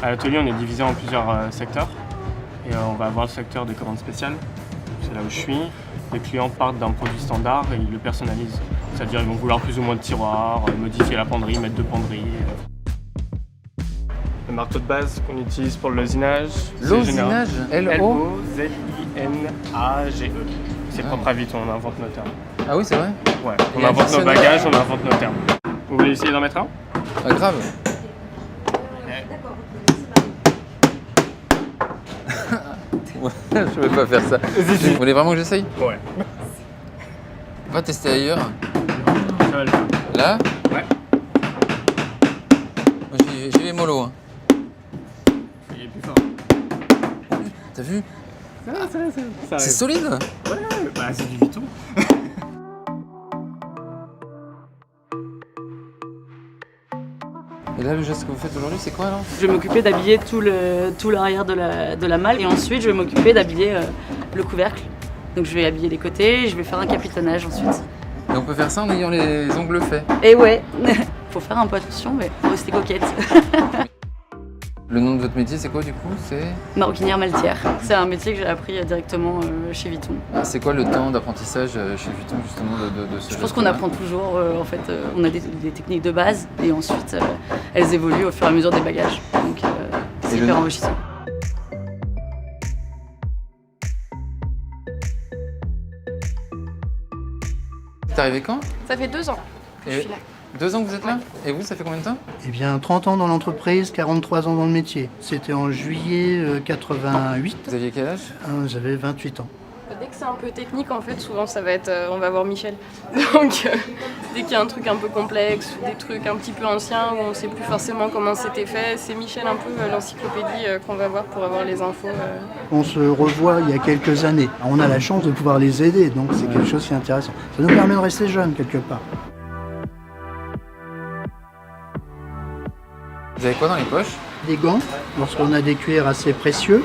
À l'atelier, on est divisé en plusieurs secteurs. Et on va avoir le secteur des commandes spéciales. C'est là où je suis. Les clients partent d'un produit standard et ils le personnalisent. C'est-à-dire qu'ils vont vouloir plus ou moins de tiroirs, modifier la penderie, mettre deux penderies. Le marteau de base qu'on utilise pour le losinage. Losinage, L-O-Z-I-N-A-G-E. C'est propre à Vuitton, on invente nos termes. Ah oui, c'est vrai. Ouais, on invente nos bagages, on invente nos termes. Vous voulez essayer d'en mettre un? Ah, grave. Je vais pas faire ça. Vous voulez vraiment que j'essaye? Ouais. On va tester ailleurs. Ça va le faire. Là? Ouais. Moi, j'y vais mollo. Hein. Il est plus fort. T'as vu? Ça C'est solide. Ouais, bah c'est du Vuitton. Et là, le geste que vous faites aujourd'hui, c'est quoi alors? Je vais m'occuper d'habiller tout l'arrière de la malle et ensuite je vais m'occuper d'habiller le couvercle. Donc je vais habiller les côtés, je vais faire un capitonnage ensuite. Et on peut faire ça en ayant les ongles faits. Et ouais, faut faire un peu attention mais faut rester coquette. Le nom de votre métier, c'est quoi du coup? C'est Maroquinière maltière. C'est un métier que j'ai appris directement chez Vuitton. ah, c'est quoi le temps d'apprentissage chez Vuitton justement de ce Je pense qu'on geste-là? apprend toujours, en fait, on a des techniques de base et ensuite elles évoluent au fur et à mesure des bagages. Donc c'est hyper enrichissant. T'es arrivé quand? Ça fait 2 ans que je suis là. 2 ans que vous êtes là? Et vous, ça fait combien de temps? Eh bien, 30 ans dans l'entreprise, 43 ans dans le métier. C'était en juillet 88. Vous aviez quel âge? J'avais 28 ans. Dès que c'est un peu technique, en fait, souvent ça va être on va voir Michel. Donc, dès qu'il y a un truc un peu complexe ou des trucs un petit peu anciens où on ne sait plus forcément comment c'était fait, c'est Michel un peu l'encyclopédie qu'on va voir pour avoir les infos. On se revoit il y a quelques années. On a la chance de pouvoir les aider, donc c'est quelque chose qui est intéressant. Ça nous permet de rester jeunes quelque part. Vous avez quoi dans les poches? Des gants, lorsqu'on a des cuirs assez précieux.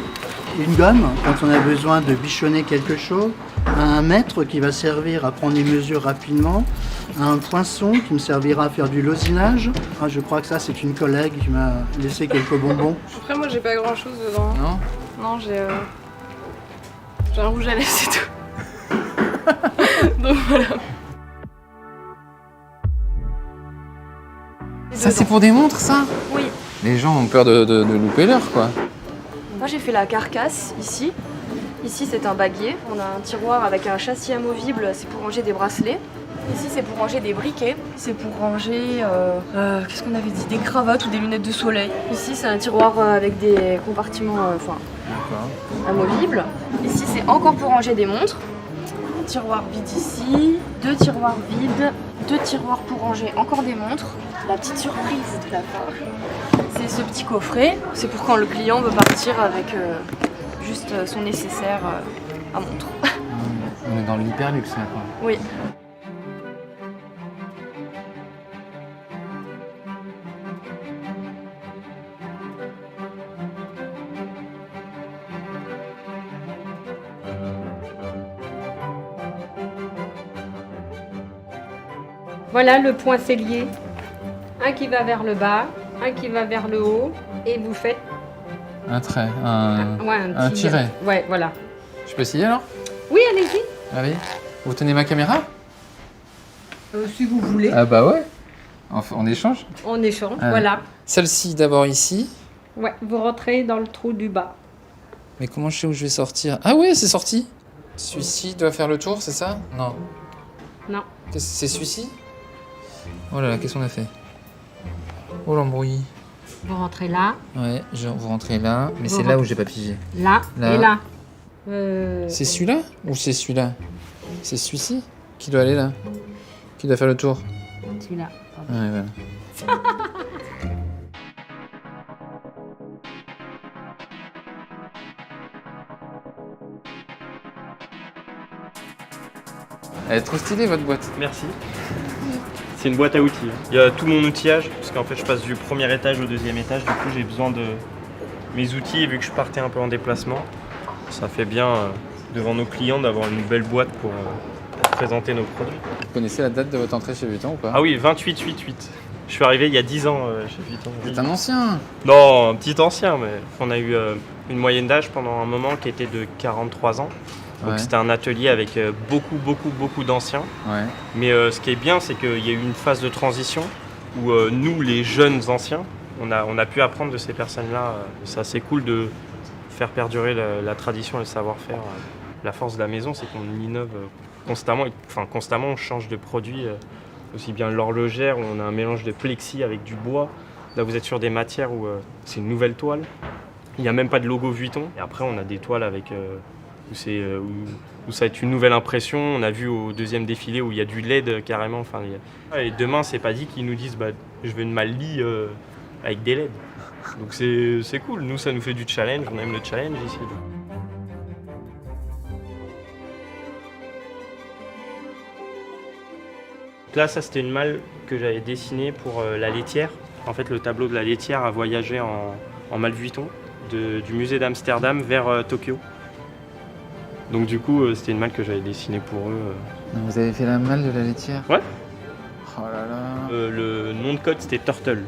Une gomme, quand on a besoin de bichonner quelque chose. Un mètre qui va servir à prendre les mesures rapidement. Un poinçon qui me servira à faire du losinage. Ah, je crois que ça, c'est une collègue qui m'a laissé quelques bonbons. Après, moi, j'ai pas grand chose dedans. Non? Non, j'ai un rouge à lèvres, c'est tout. Donc voilà. Ça, c'est pour des montres, ça? Oui. Les gens ont peur de louper l'heure, quoi. Moi, j'ai fait la carcasse ici. Ici, c'est un baguier. On a un tiroir avec un châssis amovible, c'est pour ranger des bracelets. Ici, c'est pour ranger des briquets. C'est pour ranger, qu'est-ce qu'on avait dit? Des cravates ou des lunettes de soleil. Ici, c'est un tiroir avec des compartiments amovibles. Ici, c'est encore pour ranger des montres. Un tiroir vide ici, 2 tiroirs vides, 2 tiroirs pour ranger encore des montres. La petite surprise de la part, c'est ce petit coffret. C'est pour quand le client veut partir avec juste son nécessaire à montre. On est dans l'hyper luxe là, quoi. Oui. Voilà le point cellier. Un qui va vers le bas, un qui va vers le haut, et vous faites Un trait, un un petit tiret. Ouais, voilà. Je peux essayer alors? Oui, allez-y. Allez. Vous tenez ma caméra? Si vous voulez. Ah bah ouais. On échange? On échange, Ah. voilà. Celle-ci d'abord ici. Ouais, vous rentrez dans le trou du bas. Mais comment je sais où je vais sortir? Ah ouais, c'est sorti. Celui-ci doit faire le tour, c'est ça? Non. Non. C'est celui-ci? Oh là là, qu'est-ce qu'on a fait? Oh l'embrouille. Vous rentrez là, Ouais, vous rentrez là, mais Vous c'est là rentrez. où j'ai pas pigé. là, Là. et là. C'est celui-là ou c'est celui-là? C'est celui-ci qui doit aller là? Qui doit faire le tour? Celui-là. Ouais, voilà. Elle est trop stylée votre boîte. Merci. C'est une boîte à outils. Il y a tout mon outillage, parce qu'en fait je passe du premier étage au deuxième étage, du coup j'ai besoin de mes outils, et vu que je partais un peu en déplacement, ça fait bien devant nos clients d'avoir une belle boîte pour présenter nos produits. Vous connaissez la date de votre entrée chez Vuitton ou pas? Ah oui, 28-8-8. Je suis arrivé il y a 10 ans chez Vuitton. C'est un ancien. Non, un petit ancien, mais on a eu une moyenne d'âge pendant un moment qui était de 43 ans. Donc Ouais. c'était un atelier avec beaucoup d'anciens. Ouais. Mais ce qui est bien, c'est qu'il y a eu une phase de transition où nous, les jeunes anciens, on a pu apprendre de ces personnes-là. C'est assez cool de faire perdurer la tradition et le savoir-faire. La force de la maison, c'est qu'on innove constamment. Enfin, constamment, on change de produit. Aussi bien l'horlogère, où on a un mélange de plexi avec du bois. Là, vous êtes sur des matières où c'est une nouvelle toile. Il n'y a même pas de logo Vuitton. Et après, on a des toiles avec... où ça va être une nouvelle impression. On a vu au deuxième défilé où il y a du LED carrément. Enfin, et demain, c'est pas dit qu'ils nous disent je veux une Mali avec des LED. Donc c'est cool. Nous, ça nous fait du challenge. On aime le challenge ici. Là, ça c'était une malle que j'avais dessinée pour la laitière. En fait, le tableau de la laitière a voyagé en malle Vuitton du musée d'Amsterdam vers Tokyo. Donc du coup, c'était une malle que j'avais dessinée pour eux. Vous avez fait la malle de la laitière? Ouais. Oh là là. Le nom de code, c'était Turtle,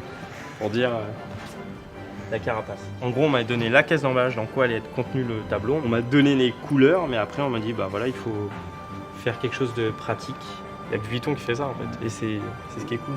pour dire la carapace. En gros, on m'a donné la caisse d'emballage dans quoi allait être contenu le tableau. On m'a donné les couleurs, mais après, on m'a dit, voilà, il faut faire quelque chose de pratique. Il y a que Vuitton qui fait ça, en fait, et c'est ce qui est cool.